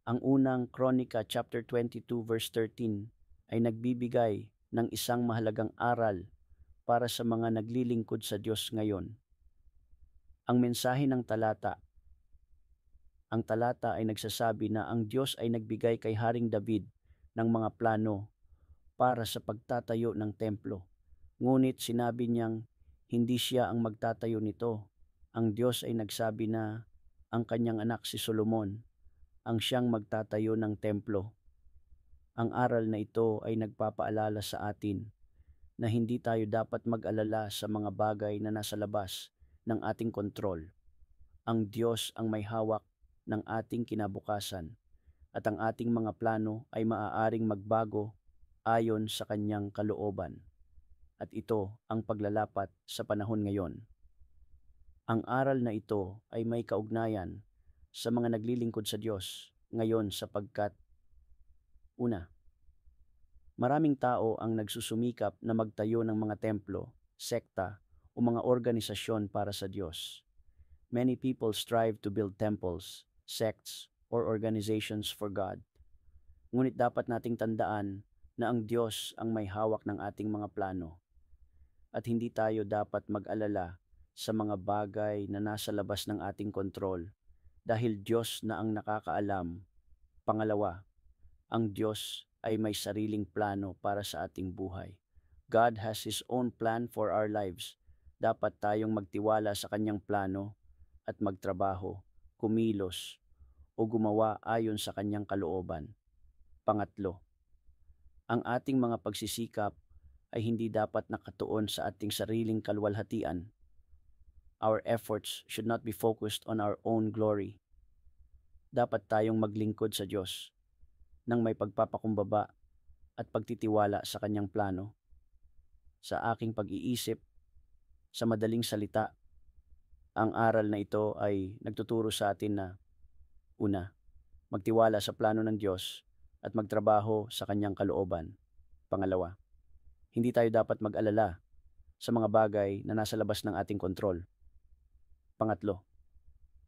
Ang unang Kronika chapter 22 verse 13 ay nagbibigay ng isang mahalagang aral para sa mga naglilingkod sa Diyos ngayon. Ang mensahe ng talata, ang talata ay nagsasabi na ang Diyos ay nagbigay kay Haring David ng mga plano para sa pagtatayo ng templo. Ngunit sinabi niyang hindi siya ang magtatayo nito. Ang Diyos ay nagsabi na ang kanyang anak si Solomon ang siyang magtatayo ng templo. Ang aral na ito ay nagpapaalala sa atin na hindi tayo dapat mag-alala sa mga bagay na nasa labas ng ating kontrol. Ang Diyos ang may hawak ng ating kinabukasan at ang ating mga plano ay maaaring magbago ayon sa kanyang kalooban. At ito ang paglalapat sa panahon ngayon. Ang aral na ito ay may kaugnayan sa mga naglilingkod sa Diyos ngayon sapagkat una, maraming tao ang nagsusumikap na magtayo ng mga templo, sekta o mga organisasyon para sa Diyos. Many people strive to build temples, sects, or organizations for God. Ngunit dapat nating tandaan na ang Diyos ang may hawak ng ating mga plano at hindi tayo dapat mag-alala sa mga bagay na nasa labas ng ating kontrol dahil Diyos na ang nakakaalam. Pangalawa, ang Diyos ay may sariling plano para sa ating buhay. God has His own plan for our lives. Dapat tayong magtiwala sa kanyang plano at magtrabaho, kumilos, o gumawa ayon sa kanyang kalooban. Pangatlo, ang ating mga pagsisikap ay hindi dapat nakatuon sa ating sariling kaluwalhatian. Our efforts should not be focused on our own glory. Dapat tayong maglingkod sa Diyos nang may pagpapakumbaba at pagtitiwala sa kanyang plano. Sa aking pag-iisip, sa madaling salita, ang aral na ito ay nagtuturo sa atin na una, magtiwala sa plano ng Diyos at magtrabaho sa kanyang kalooban. Pangalawa, hindi tayo dapat mag-alala sa mga bagay na nasa labas ng ating kontrol. Pangatlo,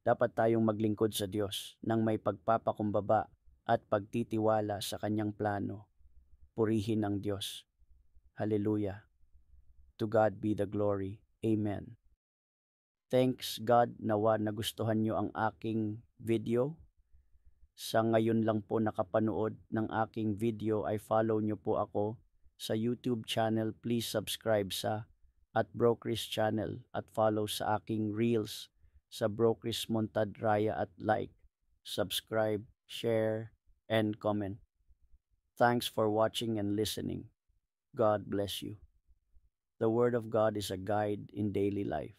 dapat tayong maglingkod sa Diyos nang may pagpapakumbaba at pagtitiwala sa kanyang plano. Purihin ang Diyos. Hallelujah. To God be the glory. Amen. Thanks God nawa nagustuhan nyo ang aking video. Sa ngayon lang po nakapanood ng aking video ay follow nyo po ako sa YouTube channel. Please subscribe sa @Brokris channel at follow sa aking reels sa Brokris Montad Raya at like, subscribe, share, and comment. Thanks for watching and listening. God bless you. The Word of God is a guide in daily life.